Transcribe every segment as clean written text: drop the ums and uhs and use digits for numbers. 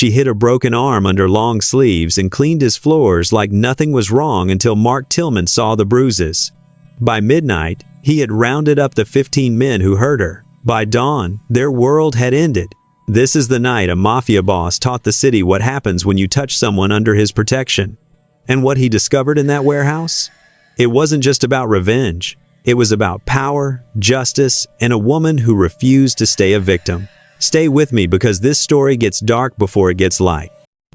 She hid a broken arm under long sleeves and cleaned his floors like nothing was wrong until Mark Tillman saw the bruises. By midnight, he had rounded up the 15 men who hurt her. By dawn, their world had ended. This is the night a mafia boss taught the city what happens when you touch someone under his protection. And what he discovered in that warehouse? It wasn't just about revenge. It was about power, justice, and a woman who refused to stay a victim. Stay with me because this story gets dark before it gets light.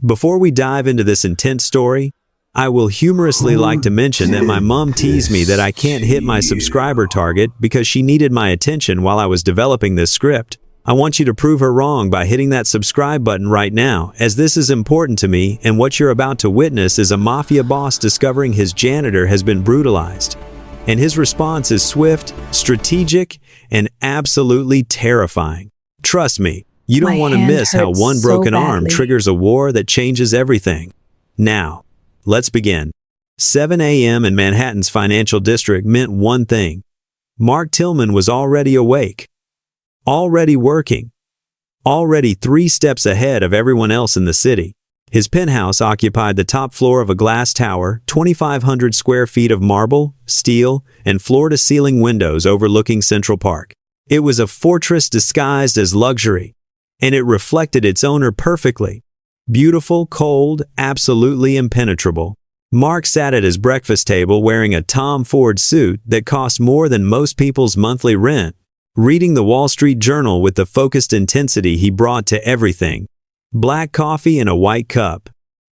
Before we dive into this intense story, I will humorously like to mention that my mom teased me that I can't hit my subscriber target because she needed my attention while I was developing this script. I want you to prove her wrong by hitting that subscribe button right now, as this is important to me, and what you're about to witness is a mafia boss discovering his janitor has been brutalized. And his response is swift, strategic, and absolutely terrifying. Trust me, you don't want to miss how one broken arm triggers a war that changes everything. Now, let's begin. 7 a.m. in Manhattan's financial district meant one thing. Mark Tillman was already awake. Already working. Already 3 steps ahead of everyone else in the city. His penthouse occupied the top floor of a glass tower, 2,500 square feet of marble, steel, and floor-to-ceiling windows overlooking Central Park. It was a fortress disguised as luxury, and it reflected its owner perfectly. Beautiful, cold, absolutely impenetrable. Mark sat at his breakfast table wearing a Tom Ford suit that cost more than most people's monthly rent, reading the Wall Street Journal with the focused intensity he brought to everything. Black coffee in a white cup.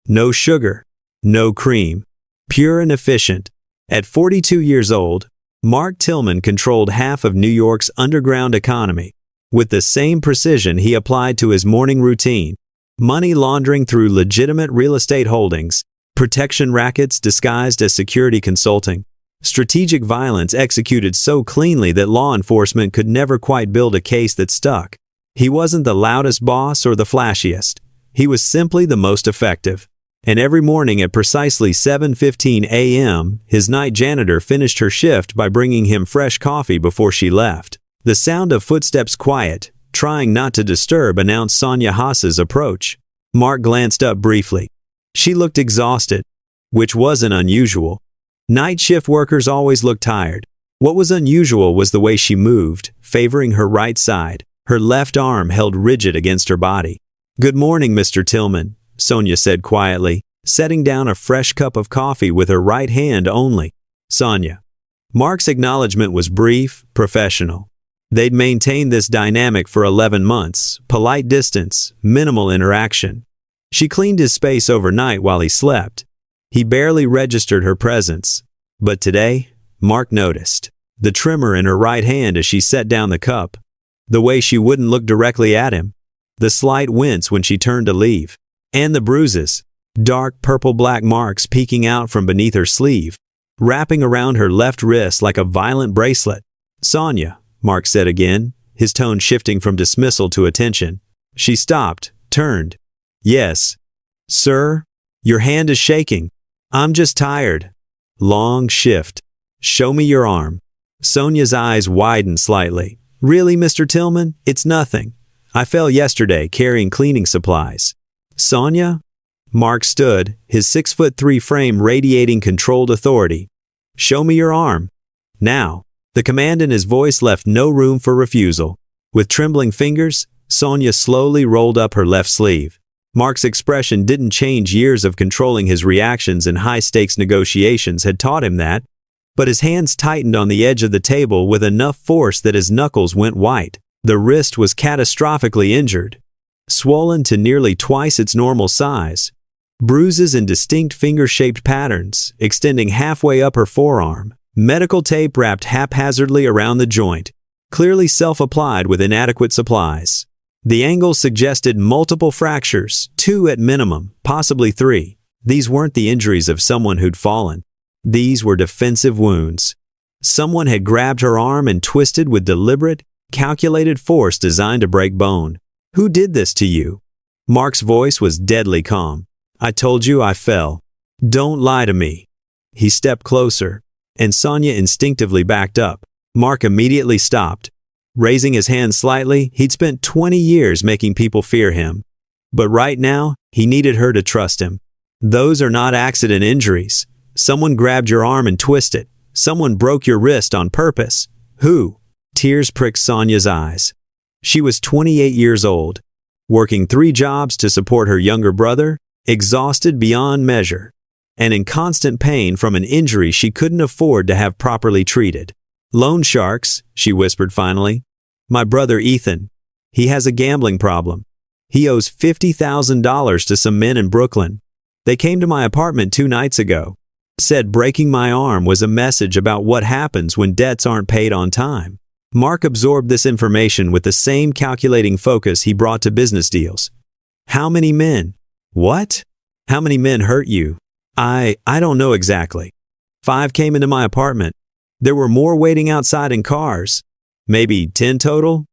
No sugar. No cream. Pure and efficient. At 42 years old, Mark Tillman controlled half of New York's underground economy. With the same precision he applied to his morning routine. Money laundering through legitimate real estate holdings. Protection rackets disguised as security consulting. Strategic violence executed so cleanly that law enforcement could never quite build a case that stuck. He wasn't the loudest boss or the flashiest. He was simply the most effective. And every morning at precisely 7:15 a.m., his night janitor finished her shift by bringing him fresh coffee before she left. The sound of footsteps quiet, trying not to disturb, announced Sonia Haas's approach. Mark glanced up briefly. She looked exhausted, which wasn't unusual. Night shift workers always looked tired. What was unusual was the way she moved, favoring her right side, her left arm held rigid against her body. "Good morning, Mr. Tillman," Sonia said quietly, setting down a fresh cup of coffee with her right hand only. "Sonia." Mark's acknowledgement was brief, professional. They'd maintained this dynamic for 11 months, polite distance, minimal interaction. She cleaned his space overnight while he slept. He barely registered her presence. But today, Mark noticed. The tremor in her right hand as she set down the cup. The way she wouldn't look directly at him. The slight wince when she turned to leave. And the bruises. Dark purple-black marks peeking out from beneath her sleeve, wrapping around her left wrist like a violent bracelet. "Sonia," Mark said again, his tone shifting from dismissal to attention. She stopped, turned. "Yes. Sir, your hand is shaking." "I'm just tired." Long shift. "Show me your arm." Sonia's eyes widened slightly. "Really, Mr. Tillman? It's nothing. I fell yesterday carrying cleaning supplies." "Sonia?" Mark stood, his 6'3" frame radiating controlled authority. "Show me your arm. Now." The command in his voice left no room for refusal. With trembling fingers, Sonia slowly rolled up her left sleeve. Mark's expression didn't change. Years of controlling his reactions in high-stakes negotiations had taught him that, but his hands tightened on the edge of the table with enough force that his knuckles went white. The wrist was catastrophically injured, swollen to nearly twice its normal size. Bruises in distinct finger-shaped patterns, extending halfway up her forearm. Medical tape wrapped haphazardly around the joint, clearly self-applied with inadequate supplies. The angle suggested multiple fractures, 2 at minimum, possibly 3. These weren't the injuries of someone who'd fallen. These were defensive wounds. Someone had grabbed her arm and twisted with deliberate, calculated force designed to break bone. "Who did this to you?" Mark's voice was deadly calm. "I told you I fell. Don't lie to me." He stepped closer, and Sonia instinctively backed up. Mark immediately stopped. Raising his hand slightly, he'd spent 20 years making people fear him. But right now, he needed her to trust him. Those are not accident injuries. Someone grabbed your arm and twisted. Someone broke your wrist on purpose. Who? Tears pricked Sonia's eyes. She was 28 years old, working 3 jobs to support her younger brother, exhausted beyond measure, and in constant pain from an injury she couldn't afford to have properly treated. Loan sharks, she whispered finally. My brother Ethan. He has a gambling problem. He owes $50,000 to some men in Brooklyn. They came to my apartment 2 nights ago. Said breaking my arm was a message about what happens when debts aren't paid on time. Mark absorbed this information with the same calculating focus he brought to business deals. How many men? What? How many men hurt you? I don't know exactly. 5 came into my apartment. There were more waiting outside in cars. Maybe 10 total?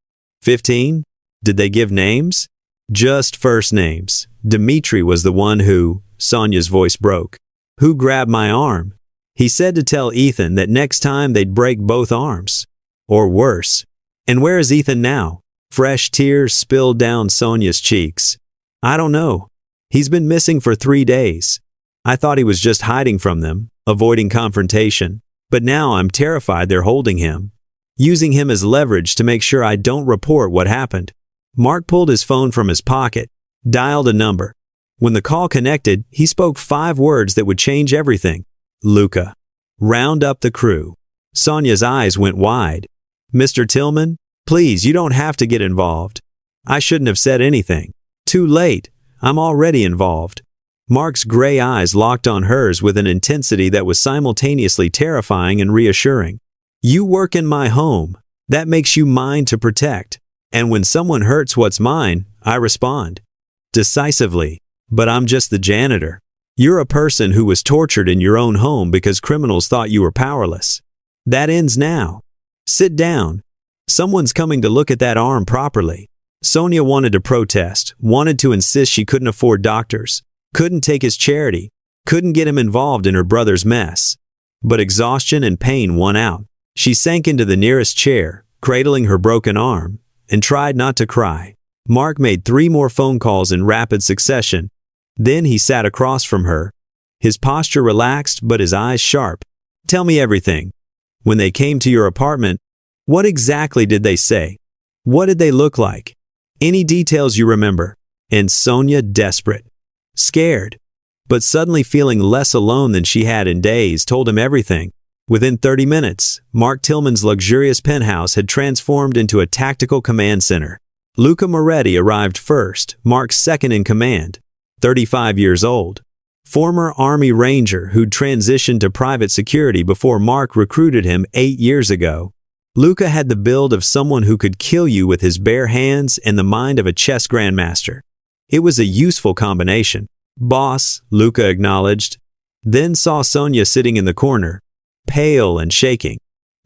15? Did they give names? Just first names. Dimitri was the one who, Sonia's voice broke. Who grabbed my arm? He said to tell Ethan that next time they'd break both arms. Or worse. And where is Ethan now? Fresh tears spilled down Sonia's cheeks. I don't know. He's been missing for 3 days. I thought he was just hiding from them, avoiding confrontation. But now I'm terrified they're holding him. Using him as leverage to make sure I don't report what happened. Mark pulled his phone from his pocket, dialed a number. When the call connected, he spoke 5 words that would change everything. Luca. Round up the crew. Sonia's eyes went wide. Mr. Tillman, please, you don't have to get involved. I shouldn't have said anything. Too late. I'm already involved. Mark's gray eyes locked on hers with an intensity that was simultaneously terrifying and reassuring. You work in my home. That makes you mine to protect. And when someone hurts what's mine, I respond. Decisively. But I'm just the janitor. You're a person who was tortured in your own home because criminals thought you were powerless. That ends now. Sit down. Someone's coming to look at that arm properly. Sonia wanted to protest, wanted to insist she couldn't afford doctors, couldn't take his charity, couldn't get him involved in her brother's mess. But exhaustion and pain won out. She sank into the nearest chair, cradling her broken arm, and tried not to cry. Mark made 3 more phone calls in rapid succession. Then he sat across from her, his posture relaxed but his eyes sharp. Tell me everything. When they came to your apartment, what exactly did they say? What did they look like? Any details you remember? And Sonia, desperate, scared, but suddenly feeling less alone than she had in days, told him everything. Within 30 minutes, Mark Tillman's luxurious penthouse had transformed into a tactical command center. Luca Moretti arrived first, Mark's second in command, 35 years old. Former Army Ranger who'd transitioned to private security before Mark recruited him 8 years ago. Luca had the build of someone who could kill you with his bare hands and the mind of a chess grandmaster. It was a useful combination. Boss, Luca acknowledged, then saw Sonia sitting in the corner, pale and shaking.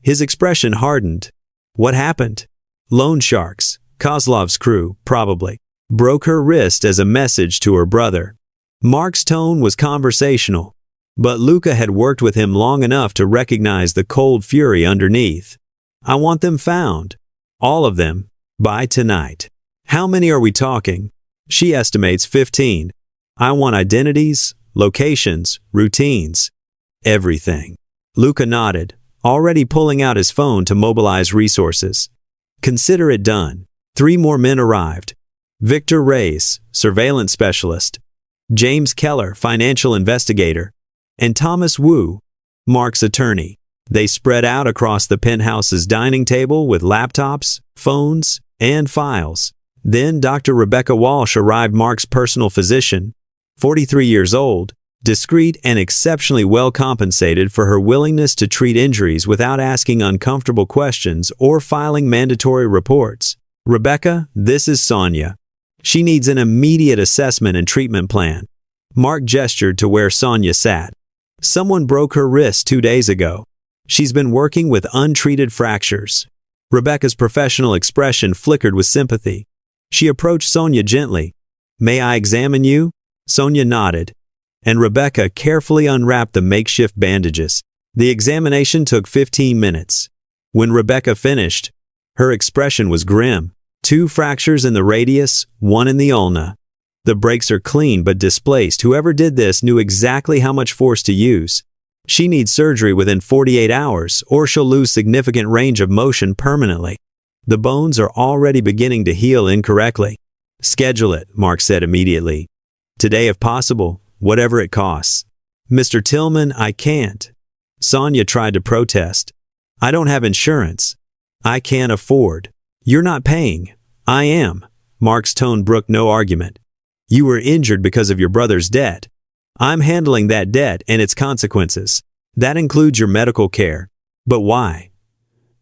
His expression hardened. What happened? Loan sharks, Kozlov's crew, probably, broke her wrist as a message to her brother. Mark's tone was conversational, but Luca had worked with him long enough to recognize the cold fury underneath. I want them found. All of them. By tonight. How many are we talking? She estimates 15. I want identities, locations, routines. Everything. Luca nodded, already pulling out his phone to mobilize resources. Consider it done. 3 more men arrived. Victor Reyes, surveillance specialist. James Keller, financial investigator. And Thomas Wu, Mark's attorney. They spread out across the penthouse's dining table with laptops, phones, and files. Then Dr. Rebecca Walsh arrived, Mark's personal physician, 43 years old, discreet and exceptionally well compensated for her willingness to treat injuries without asking uncomfortable questions or filing mandatory reports. Rebecca, this is Sonia. She needs an immediate assessment and treatment plan. Mark gestured to where Sonia sat. Someone broke her wrist 2 days ago. She's been working with untreated fractures. Rebecca's professional expression flickered with sympathy. She approached Sonia gently. May I examine you? Sonia nodded, and Rebecca carefully unwrapped the makeshift bandages. The examination took 15 minutes. When Rebecca finished, her expression was grim. 2 fractures in the radius, 1 in the ulna. The brakes are clean but displaced. Whoever did this knew exactly how much force to use. She needs surgery within 48 hours, or she'll lose significant range of motion permanently. The bones are already beginning to heal incorrectly. Schedule it, Mark said immediately. Today if possible, whatever it costs. Mr. Tillman, I can't. Sonia tried to protest. I don't have insurance. I can't afford. You're not paying. I am. Mark's tone brooked no argument. You were injured because of your brother's debt. I'm handling that debt and its consequences. That includes your medical care. But why?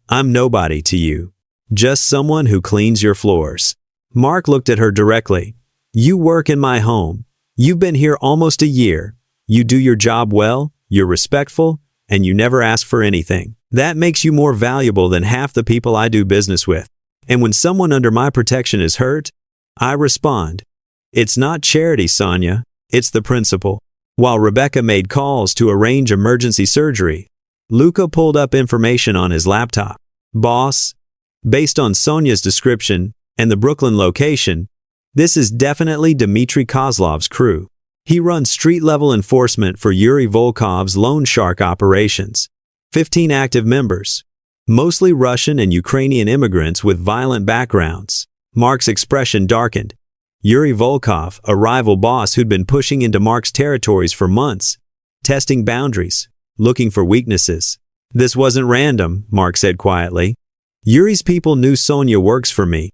I'm nobody to you. Just someone who cleans your floors. Mark looked at her directly. You work in my home. You've been here almost a year. You do your job well, you're respectful, and you never ask for anything. That makes you more valuable than half the people I do business with. And when someone under my protection is hurt, I respond. It's not charity, Sonia. It's the principle. While Rebecca made calls to arrange emergency surgery, Luca pulled up information on his laptop. Boss, based on Sonia's description and the Brooklyn location, this is definitely Dmitry Kozlov's crew. He runs street-level enforcement for Yuri Volkov's loan shark operations. 15 active members, mostly Russian and Ukrainian immigrants with violent backgrounds. Mark's expression darkened. Yuri Volkov, a rival boss who'd been pushing into Mark's territories for months, testing boundaries, looking for weaknesses. This wasn't random, Mark said quietly. Yuri's people knew Sonia works for me.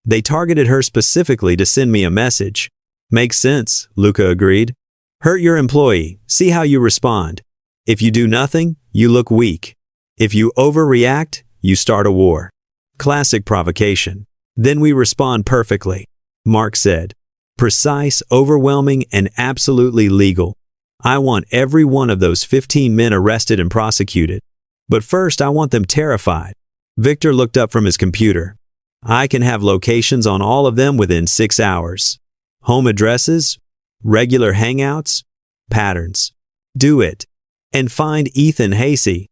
They targeted her specifically to send me a message. Makes sense, Luca agreed. Hurt your employee, see how you respond. If you do nothing, you look weak. If you overreact, you start a war. Classic provocation. Then we respond perfectly, Mark said. Precise, overwhelming, and absolutely legal. I want every one of those 15 men arrested and prosecuted. But first, I want them terrified. Victor looked up from his computer. I can have locations on all of them within 6 hours. Home addresses, regular hangouts, patterns. Do it. And find Ethan Hasey,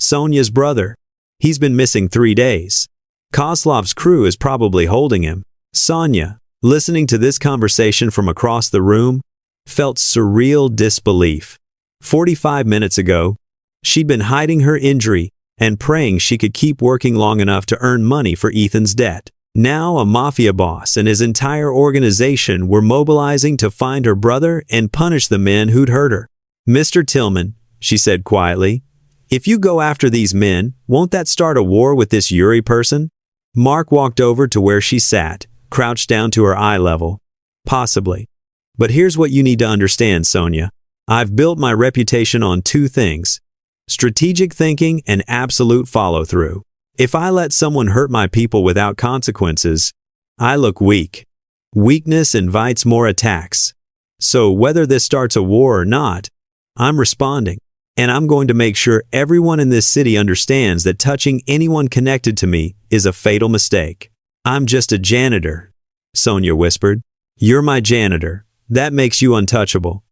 Sonia's brother. He's been missing 3 days. Kozlov's crew is probably holding him. Sonia, listening to this conversation from across the room, felt surreal disbelief. 45 minutes ago, she'd been hiding her injury and praying she could keep working long enough to earn money for Ethan's debt. Now a mafia boss and his entire organization were mobilizing to find her brother and punish the men who'd hurt her. Mr. Tillman, she said quietly, if you go after these men, won't that start a war with this Yuri person? Mark walked over to where she sat, crouched down to her eye level. Possibly. But here's what you need to understand, Sonia. I've built my reputation on 2 things. Strategic thinking and absolute follow-through. If I let someone hurt my people without consequences, I look weak. Weakness invites more attacks. So whether this starts a war or not, I'm responding. And I'm going to make sure everyone in this city understands that touching anyone connected to me is a fatal mistake. I'm just a janitor, Sonia whispered. You're my janitor. That makes you untouchable.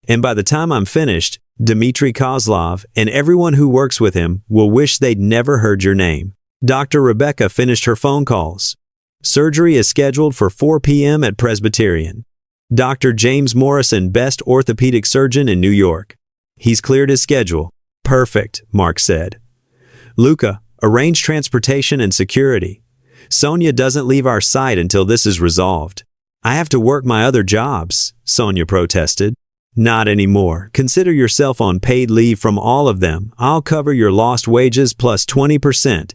And by the time I'm finished, Dmitry Kozlov and everyone who works with him will wish they'd never heard your name. Dr. Rebecca finished her phone calls. Surgery is scheduled for 4 p.m. at Presbyterian. Dr. James Morrison, best orthopedic surgeon in New York. He's cleared his schedule. Perfect, Mark said. Luca, arrange transportation and security. Sonia doesn't leave our site until this is resolved. I have to work my other jobs, Sonia protested. Not anymore. Consider yourself on paid leave from all of them. I'll cover your lost wages plus 20%.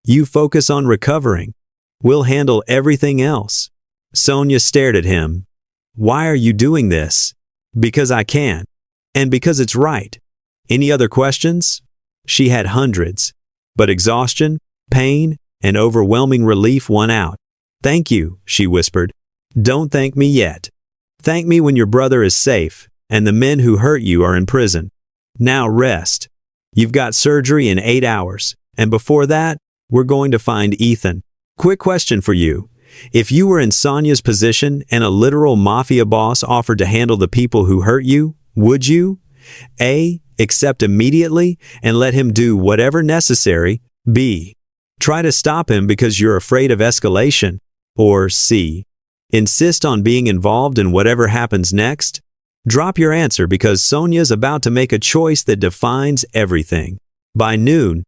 You focus on recovering. We'll handle everything else. Sonia stared at him. Why are you doing this? Because I can. And because it's right. Any other questions? She had hundreds. But exhaustion, pain, and overwhelming relief won out. Thank you, she whispered. Don't thank me yet. Thank me when your brother is safe and the men who hurt you are in prison. Now rest. You've got surgery in 8 hours, and before that, we're going to find Ethan. Quick question for you. If you were in Sonia's position and a literal mafia boss offered to handle the people who hurt you, would you? A. Accept immediately and let him do whatever necessary. B. Try to stop him because you're afraid of escalation. Or C. Insist on being involved in whatever happens next? Drop your answer because Sonia's about to make a choice that defines everything. By noon,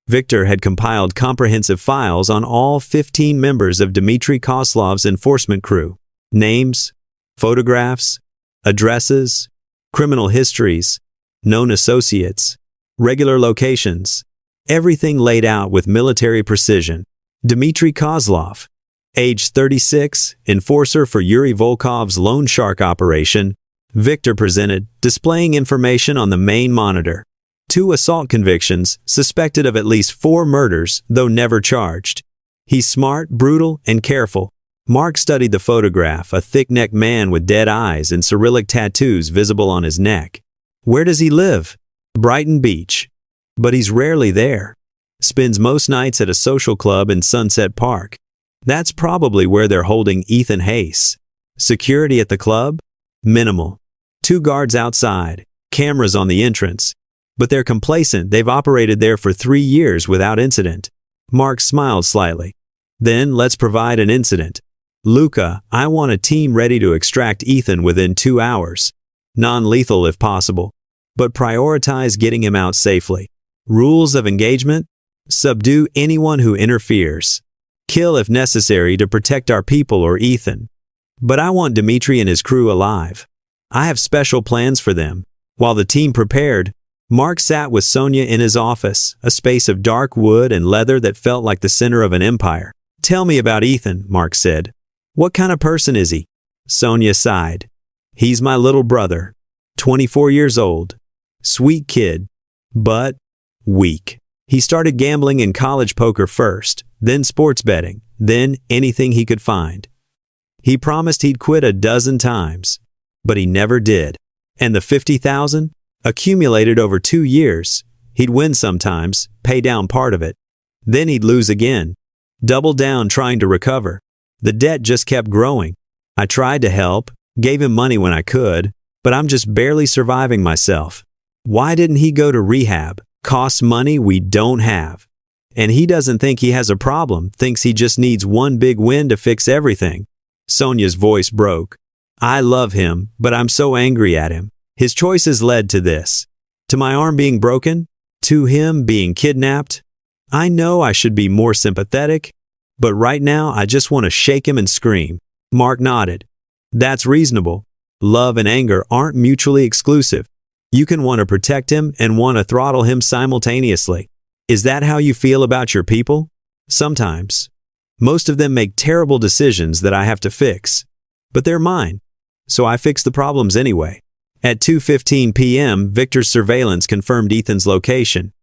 Victor had compiled comprehensive files on all 15 members of Dmitry Kozlov's enforcement crew. Names, photographs, addresses, criminal histories, known associates, regular locations, everything laid out with military precision. Dmitry Kozlov, age 36, enforcer for Yuri Volkov's Loan Shark operation, Victor presented, displaying information on the main monitor. 2 assault convictions, suspected of at least 4 murders, though never charged. He's smart, brutal, and careful. Mark studied the photograph, a thick-necked man with dead eyes and Cyrillic tattoos visible on his neck. Where does he live? Brighton Beach. But he's rarely there. Spends most nights at a social club in Sunset Park. That's probably where they're holding Ethan Hayes. Security at the club? Minimal. 2 guards outside, cameras on the entrance. But they're complacent. They've operated there for 3 years without incident. Mark smiled slightly. Then let's provide an incident. Luca, I want a team ready to extract Ethan within 2 hours. Non-lethal if possible. But prioritize getting him out safely. Rules of engagement? Subdue anyone who interferes. Kill if necessary to protect our people or Ethan. But I want Dmitry and his crew alive. I have special plans for them. While the team prepared, Mark sat with Sonia in his office, a space of dark wood and leather that felt like the center of an empire. Tell me about Ethan, Mark said. What kind of person is he? Sonia sighed. He's my little brother. 24 years old. Sweet kid. But weak. He started gambling in college poker first, then sports betting, then anything he could find. He promised he'd quit a dozen times, but he never did. And the $50,000? Accumulated over 2 years. He'd win sometimes, pay down part of it. Then he'd lose again. Double down trying to recover. The debt just kept growing. I tried to help, gave him money when I could, but I'm just barely surviving myself. Why didn't he go to rehab? Costs money we don't have. And he doesn't think he has a problem, thinks he just needs one big win to fix everything. Sonia's voice broke. I love him, but I'm so angry at him. His choices led to this. To my arm being broken? To him being kidnapped? I know I should be more sympathetic, but right now I just want to shake him and scream. Mark nodded. That's reasonable. Love and anger aren't mutually exclusive. You can want to protect him and want to throttle him simultaneously. Is that how you feel about your people? Sometimes. Most of them make terrible decisions that I have to fix. But they're mine. So I fix the problems anyway. At 2:15 p.m., Victor's surveillance confirmed Ethan's location.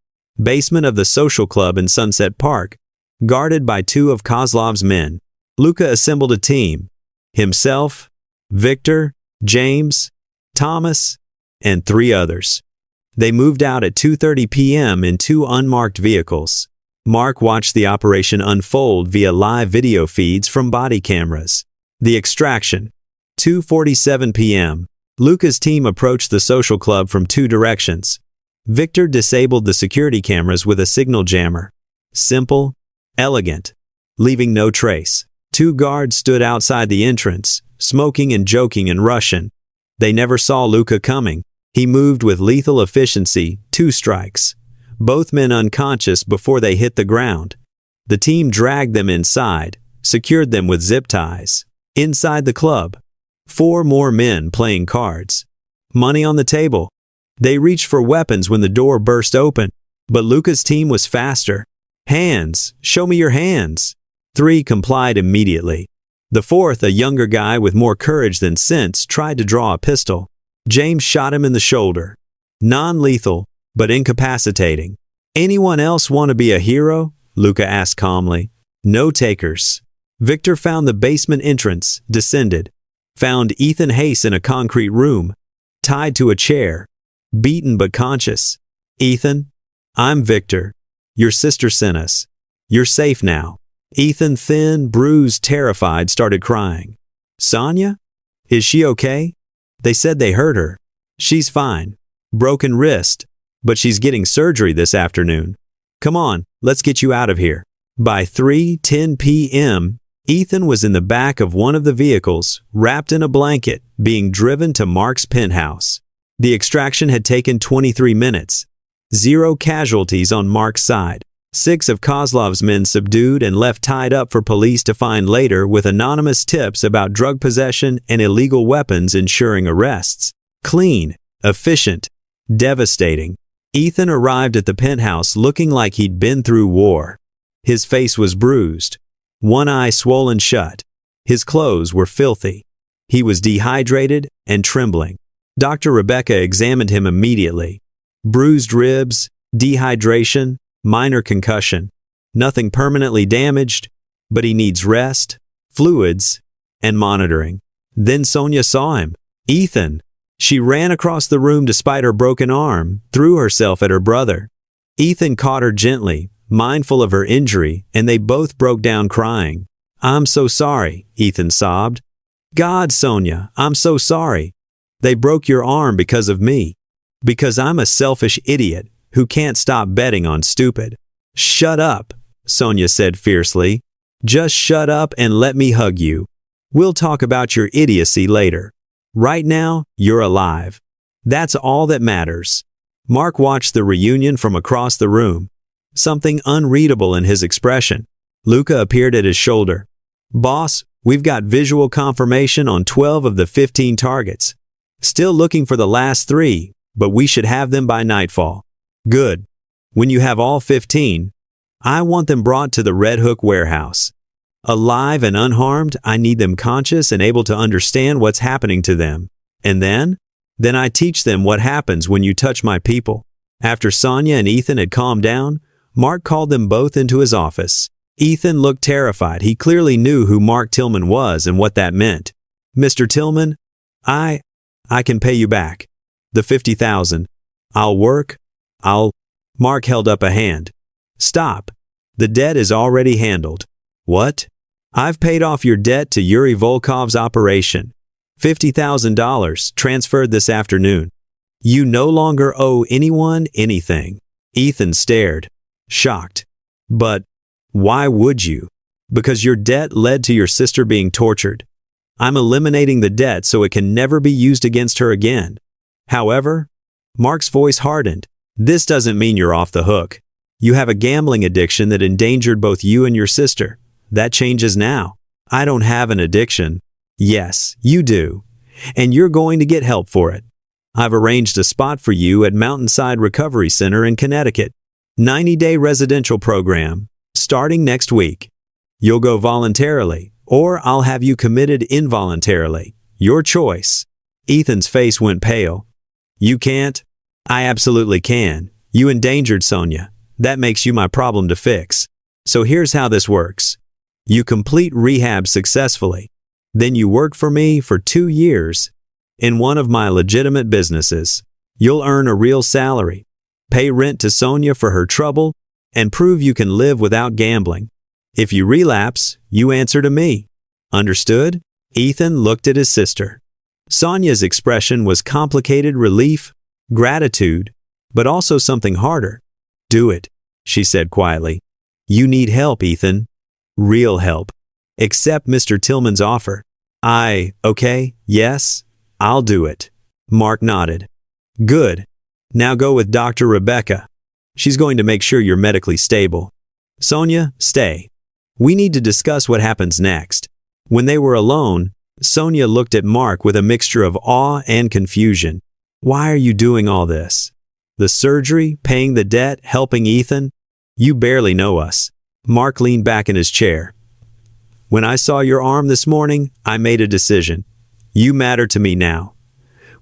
Basement of the social club in Sunset Park, guarded by 2 of Kozlov's men. Luca assembled a team. Himself, Victor, James, Thomas, and 3 others. They moved out at 2:30 p.m. in 2 unmarked vehicles. Mark watched the operation unfold via live video feeds from body cameras. The extraction. 2:47 p.m. Luca's team approached the social club from 2 directions. Victor disabled the security cameras with a signal jammer. Simple, elegant, leaving no trace. 2 guards stood outside the entrance, smoking and joking in Russian. They never saw Luca coming. He moved with lethal efficiency, 2 strikes. Both men unconscious before they hit the ground. The team dragged them inside, secured them with zip ties. Inside the club, 4 more men playing cards. Money on the table. They reached for weapons when the door burst open, but Luca's team was faster. Hands, show me your hands. 3 complied immediately. The 4th, a younger guy with more courage than sense, tried to draw a pistol. James shot him in the shoulder. Non-lethal, but incapacitating. Anyone else want to be a hero? Luca asked calmly. No takers. Victor found the basement entrance, descended. Found Ethan Hayes in a concrete room, tied to a chair, beaten but conscious. Ethan, I'm Victor. Your sister sent us. You're safe now. Ethan, thin, bruised, terrified, started crying. Sonia? Is she okay? They said they hurt her. She's fine. Broken wrist. But she's getting surgery this afternoon. Come on, let's get you out of here. By 3:10 p.m., Ethan was in the back of one of the vehicles, wrapped in a blanket, being driven to Mark's penthouse. The extraction had taken 23 minutes. 0 casualties on Mark's side. 6 of Kozlov's men subdued and left tied up for police to find later with anonymous tips about drug possession and illegal weapons ensuring arrests. Clean, efficient, devastating. Ethan arrived at the penthouse looking like he'd been through war. His face was bruised, one eye swollen shut. His clothes were filthy. He was dehydrated and trembling. Dr. Rebecca examined him immediately. Bruised ribs, dehydration, minor concussion. Nothing permanently damaged, but he needs rest, fluids, and monitoring. Then Sonia saw him. Ethan! She ran across the room despite her broken arm, threw herself at her brother. Ethan caught her gently, mindful of her injury, and they both broke down crying. "I'm so sorry," Ethan sobbed. "God, Sonia, I'm so sorry. They broke your arm because of me. Because I'm a selfish idiot who can't stop betting on stupid." "Shut up," Sonia said fiercely. "Just shut up and let me hug you. We'll talk about your idiocy later. Right now, you're alive. That's all that matters." Mark watched the reunion from across the room. Something unreadable in his expression. Luca appeared at his shoulder. "Boss, we've got visual confirmation on 12 of the 15 targets. Still looking for the last 3, but we should have them by nightfall." "Good. When you have all 15, I want them brought to the Red Hook warehouse. Alive and unharmed, I need them conscious and able to understand what's happening to them. And then I teach them what happens when you touch my people." After Sonia and Ethan had calmed down, Mark called them both into his office. Ethan looked terrified. He clearly knew who Mark Tillman was and what that meant. "Mr. Tillman, I can pay you back. The 50,000. Mark held up a hand. "Stop. The debt is already handled." "What?" "I've paid off your debt to Yuri Volkov's operation. $50,000 transferred this afternoon. You no longer owe anyone anything." Ethan stared, shocked. "But why would you?" "Because your debt led to your sister being tortured. I'm eliminating the debt so it can never be used against her again." "However," Mark's voice hardened, "this doesn't mean you're off the hook. You have a gambling addiction that endangered both you and your sister. That changes now. I don't have an addiction." "Yes, you do. And you're going to get help for it. I've arranged a spot for you at Mountainside Recovery Center in Connecticut. 90-day residential program, starting next week. You'll go voluntarily, or I'll have you committed involuntarily. Your choice." Ethan's face went pale. "You can't?" "I absolutely can. You endangered Sonia. That makes you my problem to fix. So here's how this works. You complete rehab successfully. Then you work for me for 2 years in one of my legitimate businesses. You'll earn a real salary, pay rent to Sonia for her trouble, and prove you can live without gambling. If you relapse, you answer to me. Understood?" Ethan looked at his sister. Sonia's expression was complicated relief, gratitude, but also something harder. "Do it," she said quietly. "You need help, Ethan. Real help. Accept Mr. Tillman's offer." "Okay, yes, I'll do it." Mark nodded. "Good. Now go with Dr. Rebecca. She's going to make sure you're medically stable. Sonia, stay. We need to discuss what happens next." When they were alone, Sonia looked at Mark with a mixture of awe and confusion. "Why are you doing all this? The surgery, paying the debt, helping Ethan? You barely know us." Mark leaned back in his chair. "When I saw your arm this morning, I made a decision. You matter to me now.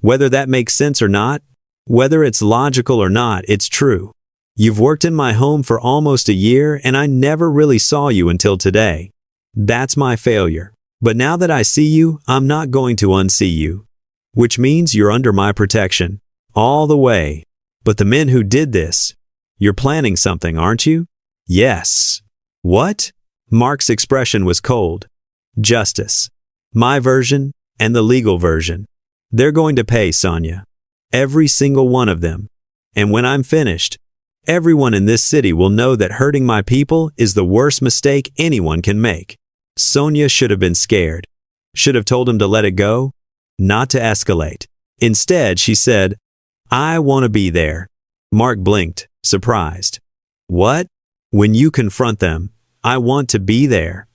Whether that makes sense or not, whether it's logical or not, it's true. You've worked in my home for almost a year, and I never really saw you until today. That's my failure. But now that I see you, I'm not going to unsee you. Which means you're under my protection. All the way. But the men who did this, you're planning something, aren't you?" "Yes." "What?" Mark's expression was cold. "Justice. My version and the legal version. They're going to pay Sonia. Every single one of them. And when I'm finished, everyone in this city will know that hurting my people is the worst mistake anyone can make. Sonia should have been scared. Should have told him to let it go, not to escalate. Instead, she said, "I want to be there." Mark blinked, surprised. "What?" "When you confront them, I want to be there.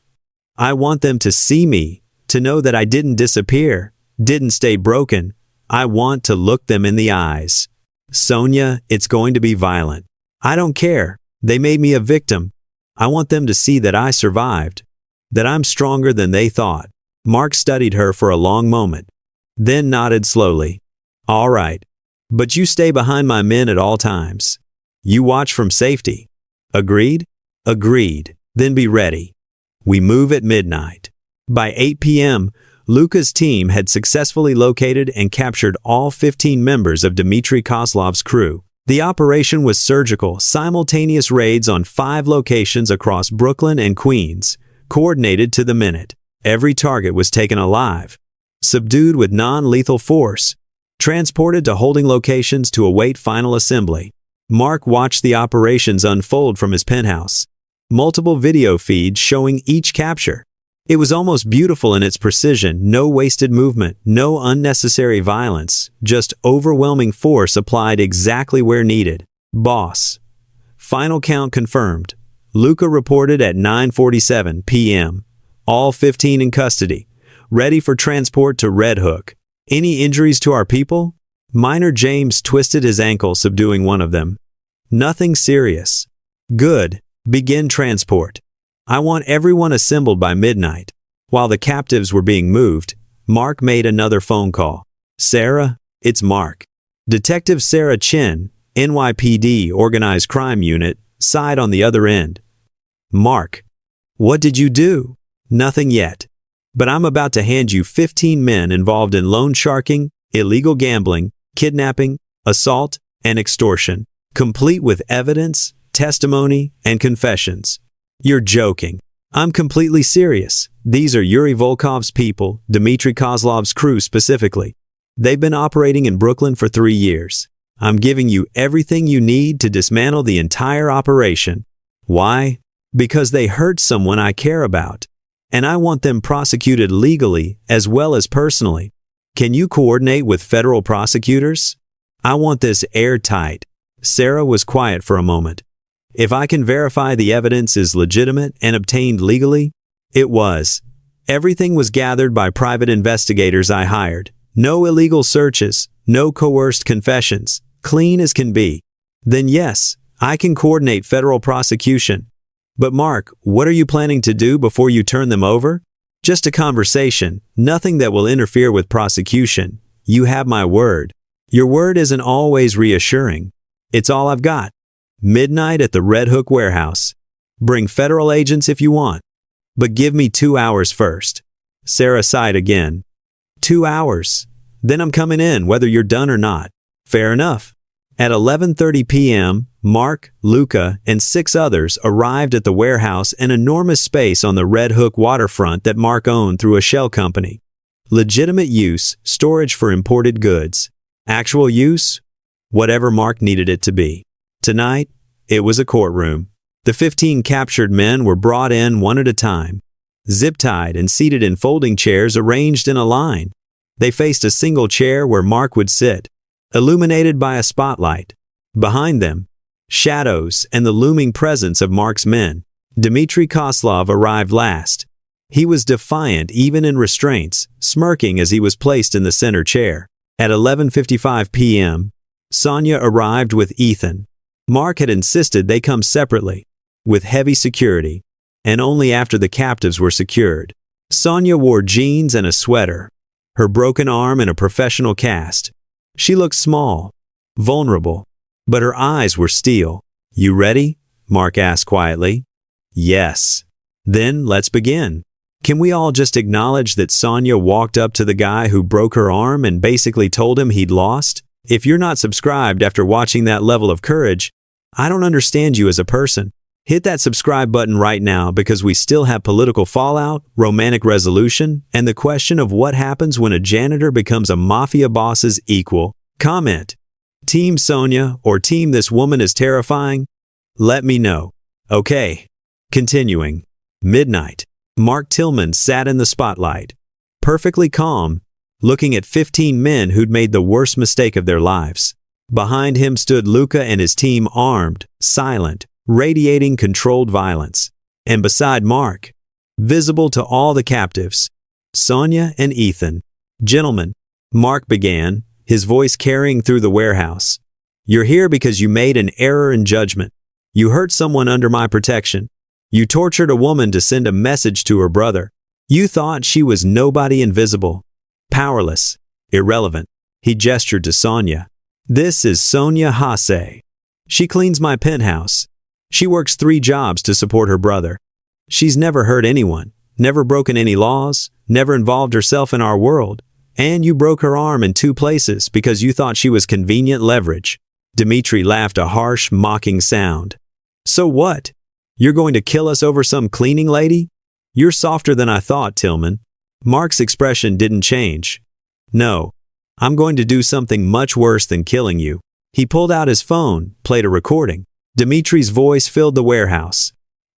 I want them to see me, to know that I didn't disappear, didn't stay broken. I want to look them in the eyes." "Sonia, it's going to be violent. I don't care. They made me a victim. I want them to see that I survived, that I'm stronger than they thought." Mark studied her for a long moment, then nodded slowly. "All right. But you stay behind my men at all times. You watch from safety. Agreed?" "Agreed. Then be ready." We move at midnight. By 8 p.m., Luka's team had successfully located and captured all 15 members of Dmitry Kozlov's crew. The operation was surgical, simultaneous raids on 5 locations across Brooklyn and Queens, coordinated to the minute. Every target was taken alive, subdued with non-lethal force, transported to holding locations to await final assembly. Mark watched the operations unfold from his penthouse. Multiple video feeds showing each capture. It was almost beautiful in its precision, no wasted movement, no unnecessary violence, just overwhelming force applied exactly where needed. Boss. Final count confirmed. Luka reported at 9:47 p.m. All 15 in custody, ready for transport to Red Hook. Any injuries to our people? Minor James twisted his ankle, subduing one of them. Nothing serious. Good. Begin transport. I want everyone assembled by midnight. While the captives were being moved, Mark made another phone call. "Sarah, it's Mark. Detective Sarah Chin, NYPD Organized Crime Unit, side on the other end." "Mark, what did you do?" "Nothing yet. But I'm about to hand you 15 men involved in loan sharking, illegal gambling, kidnapping, assault, and extortion, complete with evidence, testimony, and confessions." "You're joking." "I'm completely serious. These are Yuri Volkov's people, Dmitry Kozlov's crew specifically. They've been operating in Brooklyn for 3 years. I'm giving you everything you need to dismantle the entire operation." "Why?" "Because they hurt someone I care about, and I want them prosecuted legally as well as personally. Can you coordinate with federal prosecutors? I want this airtight." Sarah was quiet for a moment. "If I can verify the evidence is legitimate and obtained legally?" It was. Everything was gathered by private investigators I hired. No illegal searches, no coerced confessions, clean as can be. "Then yes, I can coordinate federal prosecution." "But Mark, what are you planning to do before you turn them over?" "Just a conversation, nothing that will interfere with prosecution. You have my word." "Your word isn't always reassuring." "It's all I've got." Midnight at the Red Hook warehouse. Bring federal agents if you want. But give me 2 hours first. Sarah sighed again. 2 hours. Then I'm coming in whether you're done or not. Fair enough. At 11:30 p.m., Mark, Luka, and 6 others arrived at the warehouse, an enormous space on the Red Hook waterfront that Mark owned through a shell company. Legitimate use, storage for imported goods. Actual use? Whatever Mark needed it to be. Tonight, it was a courtroom. The 15 captured men were brought in one at a time, zip-tied and seated in folding chairs arranged in a line. They faced a single chair where Mark would sit, illuminated by a spotlight. Behind them, shadows and the looming presence of Mark's men. Dmitry Kozlov arrived last. He was defiant even in restraints, smirking as he was placed in the center chair. At 11:55 p.m., Sonia arrived with Ethan. Mark had insisted they come separately, with heavy security, and only after the captives were secured. Sonia wore jeans and a sweater, her broken arm in a professional cast. She looked small, vulnerable, but her eyes were steel. "You ready?" Mark asked quietly. "Yes." "Then let's begin." Can we all just acknowledge that Sonia walked up to the guy who broke her arm and basically told him he'd lost? If you're not subscribed after watching that level of courage, I don't understand you as a person. Hit that subscribe button right now because we still have political fallout, romantic resolution, and the question of what happens when a janitor becomes a mafia boss's equal. Comment. Team Sonia or Team This Woman is Terrifying? Let me know. Okay. Continuing. Midnight. Mark Tillman sat in the spotlight, perfectly calm, looking at 15 men who'd made the worst mistake of their lives. Behind him stood Luca and his team, armed, silent, radiating controlled violence. And beside Mark, visible to all the captives, Sonia and Ethan. "Gentlemen," Mark began, his voice carrying through the warehouse. "You're here because you made an error in judgment. You hurt someone under my protection. You tortured a woman to send a message to her brother. You thought she was nobody, invisible, powerless, irrelevant." He gestured to Sonia. "This is Sonia Hase. She cleans my penthouse. She works 3 jobs to support her brother. She's never hurt anyone, never broken any laws, never involved herself in our world. And you broke her arm in 2 places because you thought she was convenient leverage." Dmitri laughed a harsh, mocking sound. "So what? You're going to kill us over some cleaning lady? You're softer than I thought, Tillman." Mark's expression didn't change. "No, I'm going to do something much worse than killing you." He pulled out his phone, played a recording. Dimitri's voice filled the warehouse.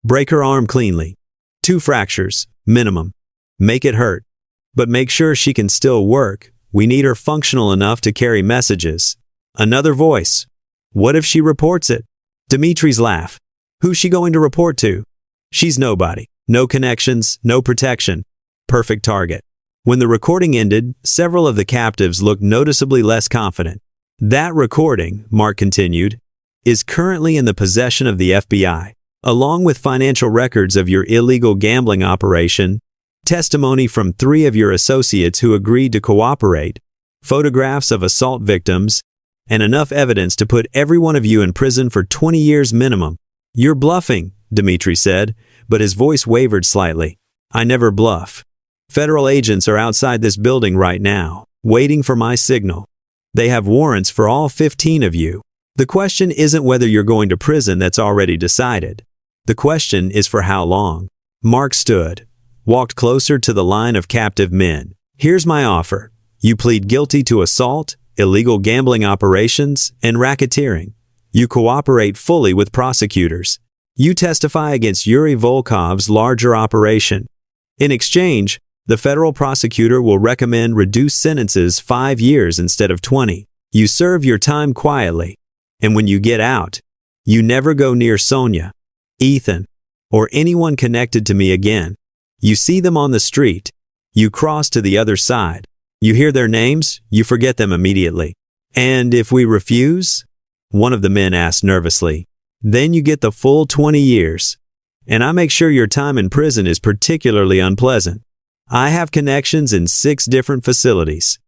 "Break her arm cleanly. 2 fractures, minimum. Make it hurt. But make sure she can still work. We need her functional enough to carry messages." Another voice. "What if she reports it?" Dimitri's laugh. "Who's she going to report to? She's nobody. No connections, no protection. Perfect target." When the recording ended, several of the captives looked noticeably less confident. "That recording," Mark continued, "is currently in the possession of the FBI, along with financial records of your illegal gambling operation, testimony from 3 of your associates who agreed to cooperate, photographs of assault victims, and enough evidence to put every one of you in prison for 20 years minimum." "You're bluffing," Dmitri said, but his voice wavered slightly. "I never bluff. Federal agents are outside this building right now, waiting for my signal. They have warrants for all 15 of you. The question isn't whether you're going to prison, that's already decided. The question is for how long." Mark stood, walked closer to the line of captive men. "Here's my offer. You plead guilty to assault, illegal gambling operations, and racketeering. You cooperate fully with prosecutors. You testify against Yuri Volkov's larger operation. In exchange, the federal prosecutor will recommend reduced sentences 5 years instead of 20. You serve your time quietly, and when you get out, you never go near Sonia, Ethan, or anyone connected to me again. You see them on the street, you cross to the other side. You hear their names, you forget them immediately. And if we refuse?" one of the men asked nervously. "Then you get the full 20 years. And I make sure your time in prison is particularly unpleasant. I have connections in 6 different facilities.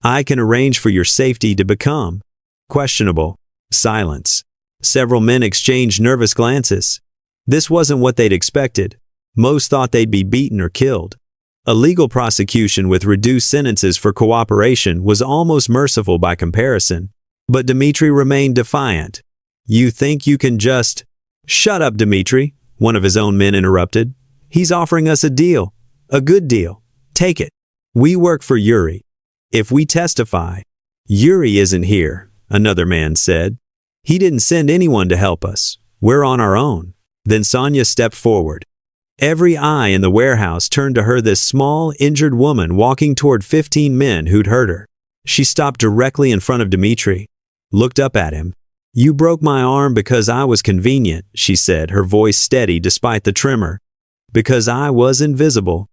I can arrange for your safety to become questionable." Silence. Several men exchanged nervous glances. This wasn't what they'd expected. Most thought they'd be beaten or killed. A legal prosecution with reduced sentences for cooperation was almost merciful by comparison. But Dmitri remained defiant. "You think you can just—" "Shut up, Dmitri," one of his own men interrupted. "He's offering us a deal. A good deal. Take it. We work for Yuri. If we testify—" "Yuri isn't here," another man said. "He didn't send anyone to help us. We're on our own." Then Sonia stepped forward. Every eye in the warehouse turned to her, this small, injured woman walking toward 15 men who'd hurt her. She stopped directly in front of Dmitri, looked up at him. "You broke my arm because I was convenient," she said, her voice steady despite the tremor. "Because I was invisible.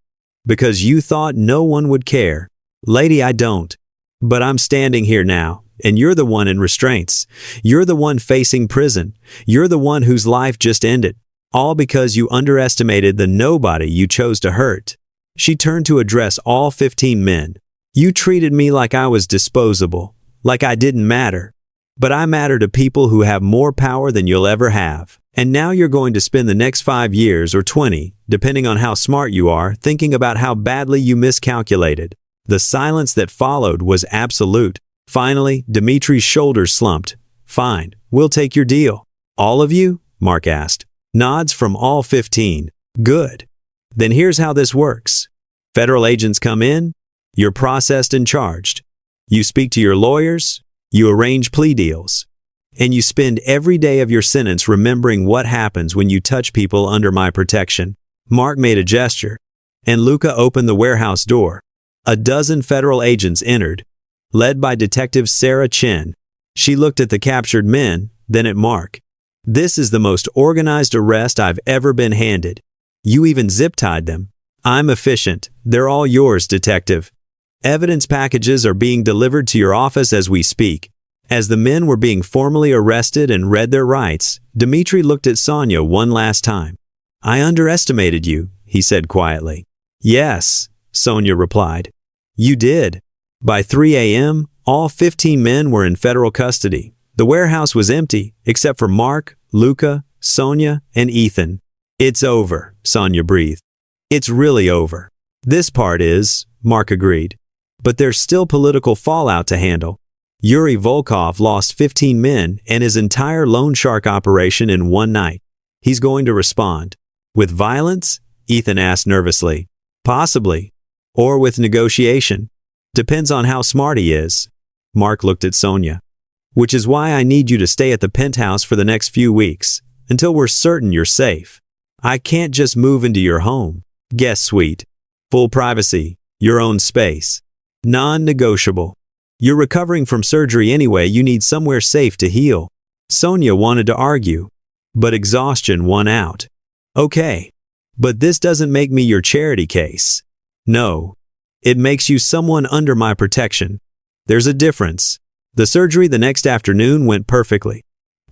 Because you thought no one would care. Lady, I don't. But I'm standing here now, and you're the one in restraints. You're the one facing prison. You're the one whose life just ended. All because you underestimated the nobody you chose to hurt." She turned to address all 15 men. "You treated me like I was disposable, like I didn't matter. But I matter to people who have more power than you'll ever have. And now you're going to spend the next 5 years or 20, depending on how smart you are, thinking about how badly you miscalculated." The silence that followed was absolute. Finally, Dimitri's shoulders slumped. "Fine, we'll take your deal." "All of you?" Mark asked. Nods from all 15. "Good. Then here's how this works. Federal agents come in, you're processed and charged. You speak to your lawyers, you arrange plea deals, and you spend every day of your sentence remembering what happens when you touch people under my protection." Mark made a gesture. and Luca opened the warehouse door. A dozen federal agents entered, led by Detective Sarah Chen. She looked at the captured men, then at Mark. "This is the most organized arrest I've ever been handed. You even zip-tied them." "I'm efficient. They're all yours, Detective. Evidence packages are being delivered to your office as we speak." As the men were being formally arrested and read their rights, Dmitri looked at Sonia one last time. "I underestimated you," he said quietly. "Yes," Sonia replied. "You did." By 3 a.m., all 15 men were in federal custody. The warehouse was empty, except for Mark, Luca, Sonia, and Ethan. "It's over," Sonia breathed. "It's really over." "This part is," Mark agreed. "But there's still political fallout to handle. Yuri Volkov lost 15 men and his entire loan shark operation in one night. He's going to respond. With violence? Ethan asked nervously. Possibly. Or with negotiation. Depends on how smart he is. Mark looked at Sonia. Which is why I need you to stay at the penthouse for the next few weeks, until we're certain you're safe. I can't just move into your home. Guest suite. Full privacy. Your own space. Non-negotiable. You're recovering from surgery anyway, you need somewhere safe to heal. Sonia wanted to argue, but exhaustion won out. Okay, but this doesn't make me your charity case. No, it makes you someone under my protection. There's a difference. The surgery the next afternoon went perfectly.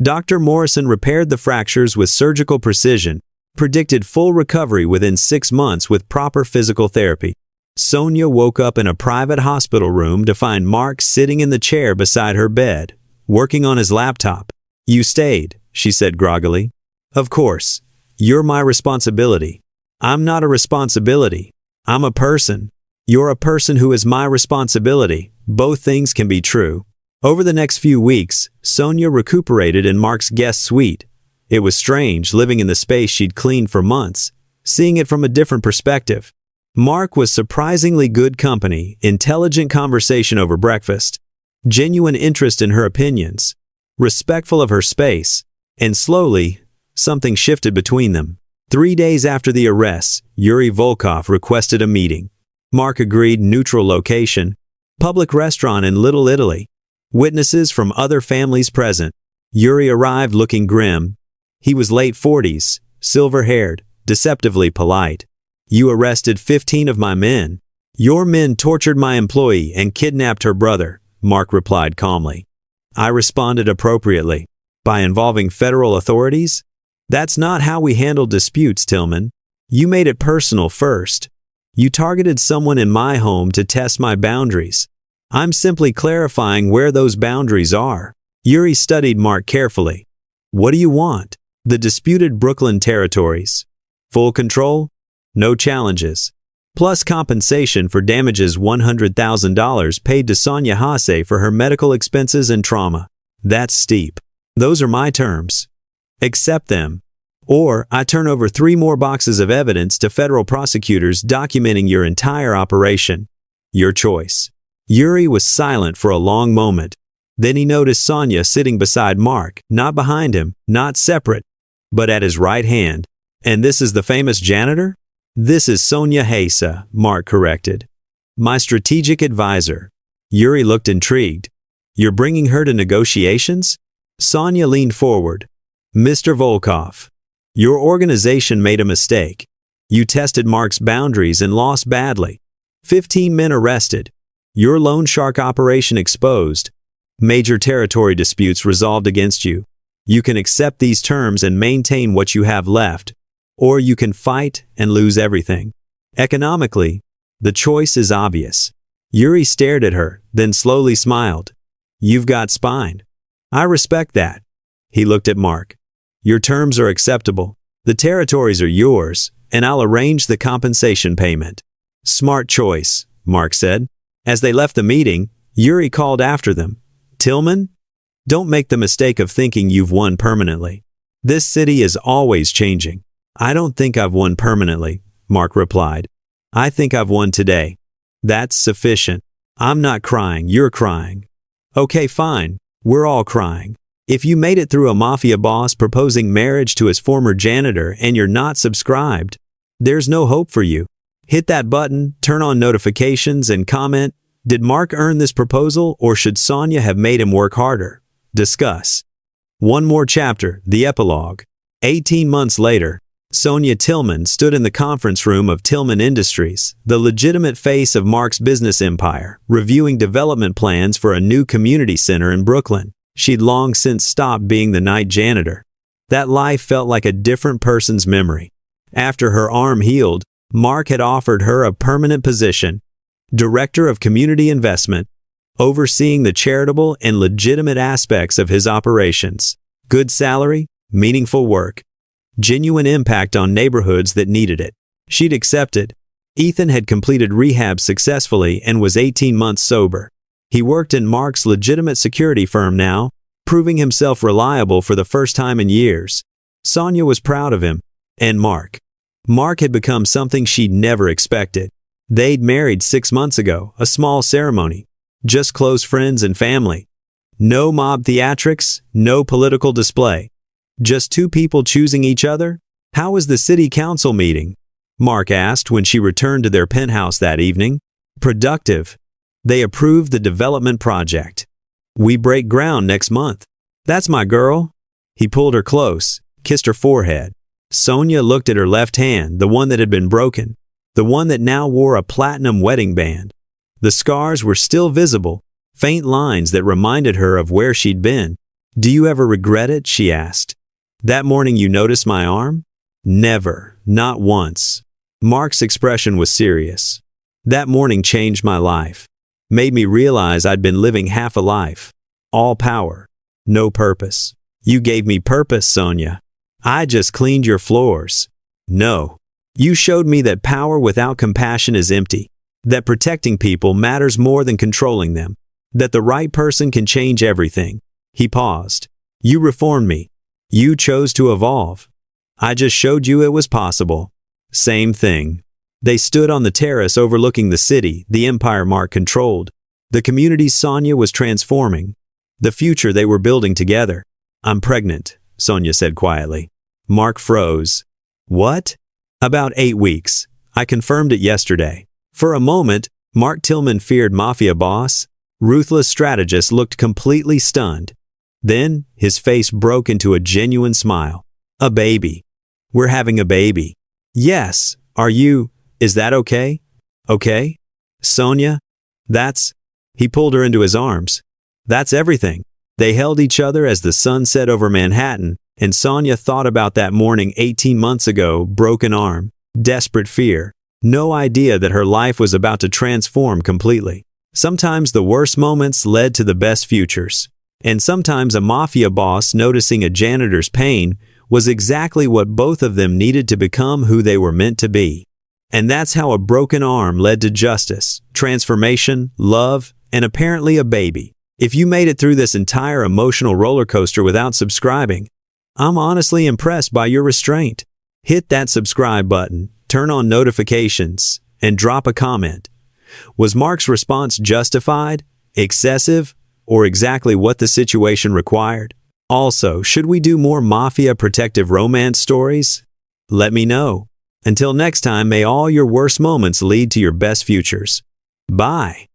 Dr. Morrison repaired the fractures with surgical precision, predicted full recovery within 6 months with proper physical therapy. Sonia woke up in a private hospital room to find Mark sitting in the chair beside her bed, working on his laptop. You stayed, she said groggily. Of course. You're my responsibility. I'm not a responsibility. I'm a person. You're a person who is my responsibility. Both things can be true. Over the next few weeks, Sonia recuperated in Mark's guest suite. It was strange living in the space she'd cleaned for months, seeing it from a different perspective. Mark was surprisingly good company, intelligent conversation over breakfast, genuine interest in her opinions, respectful of her space, and slowly, something shifted between them. 3 days after the arrests, Yuri Volkov requested a meeting. Mark agreed neutral location, public restaurant in Little Italy. Witnesses from other families present. Yuri arrived looking grim. He was late 40s, silver-haired, deceptively polite. You arrested 15 of my men. Your men tortured my employee and kidnapped her brother, Mark replied calmly. I responded appropriately. By involving federal authorities? That's not how we handle disputes, Tillman. You made it personal first. You targeted someone in my home to test my boundaries. I'm simply clarifying where those boundaries are. Yuri studied Mark carefully. What do you want? The disputed Brooklyn territories. Full control? No challenges. Plus compensation for damages $100,000 paid to Sonia Hase for her medical expenses and trauma. That's steep. Those are my terms. Accept them. Or I turn over 3 more boxes of evidence to federal prosecutors documenting your entire operation. Your choice. Yuri was silent for a long moment. Then he noticed Sonia sitting beside Mark, not behind him, not separate, but at his right hand. And this is the famous janitor? This is Sonia Hase, Mark corrected. My strategic advisor. Yuri looked intrigued. You're bringing her to negotiations? Sonia leaned forward. Mr. Volkov, your organization made a mistake. You tested Mark's boundaries and lost badly. 15 men arrested. Your loan shark operation exposed. Major territory disputes resolved against you. You can accept these terms and maintain what you have left. Or you can fight and lose everything. Economically, the choice is obvious. Yuri stared at her, then slowly smiled. You've got spine. I respect that. He looked at Mark. Your terms are acceptable. The territories are yours, and I'll arrange the compensation payment. Smart choice, Mark said. As they left the meeting, Yuri called after them. Tillman? Don't make the mistake of thinking you've won permanently. This city is always changing. I don't think I've won permanently, Mark replied. I think I've won today. That's sufficient. I'm not crying, you're crying. Okay, fine. We're all crying. If you made it through a mafia boss proposing marriage to his former janitor and you're not subscribed, there's no hope for you. Hit that button, turn on notifications, and comment, did Mark earn this proposal or should Sonia have made him work harder? Discuss. One more chapter, the epilogue. 18 months later, Sonia Tillman stood in the conference room of Tillman Industries, the legitimate face of Mark's business empire, reviewing development plans for a new community center in Brooklyn. She'd long since stopped being the night janitor. That life felt like a different person's memory. After her arm healed, Mark had offered her a permanent position, Director of Community Investment, overseeing the charitable and legitimate aspects of his operations. Good salary, meaningful work, genuine impact on neighborhoods that needed it. She'd accepted. Ethan had completed rehab successfully and was 18 months sober. He worked in Mark's legitimate security firm now, proving himself reliable for the first time in years. Sonia was proud of him. And Mark. Mark had become something she'd never expected. They'd married 6 months ago, a small ceremony. Just close friends and family. No mob theatrics, no political display. Just two people choosing each other? How was the city council meeting? Mark asked when she returned to their penthouse that evening. Productive. They approved the development project. We break ground next month. That's my girl. He pulled her close, kissed her forehead. Sonia looked at her left hand, the one that had been broken, the one that now wore a platinum wedding band. The scars were still visible, faint lines that reminded her of where she'd been. Do you ever regret it? She asked. That morning you noticed my arm? Never, not once. Mark's expression was serious. That morning changed my life. Made me realize I'd been living half a life. All power, no purpose. You gave me purpose, Sonia. I just cleaned your floors. No. You showed me that power without compassion is empty. That protecting people matters more than controlling them. That the right person can change everything. He paused. You reformed me. You chose to evolve. I just showed you it was possible. Same thing. They stood on the terrace overlooking the city, the empire Mark controlled. The community Sonia was transforming. The future they were building together. I'm pregnant, Sonia said quietly. Mark froze. What? About 8 weeks. I confirmed it yesterday. For a moment, Mark Tillman feared Mafia boss, ruthless strategist looked completely stunned. Then, his face broke into a genuine smile. A baby. We're having a baby. Yes, are you? Is that okay? Okay? Sonia? That's... He pulled her into his arms. That's everything. They held each other as the sun set over Manhattan, and Sonia thought about that morning 18 months ago, broken arm, desperate fear, no idea that her life was about to transform completely. Sometimes the worst moments led to the best futures. And sometimes a mafia boss noticing a janitor's pain was exactly what both of them needed to become who they were meant to be. And that's how a broken arm led to justice, transformation, love, and apparently a baby. If you made it through this entire emotional roller coaster without subscribing, I'm honestly impressed by your restraint. Hit that subscribe button, turn on notifications, and drop a comment. Was Mark's response justified, excessive, or exactly what the situation required? Also, should we do more mafia protective romance stories? Let me know. Until next time, may all your worst moments lead to your best futures. Bye.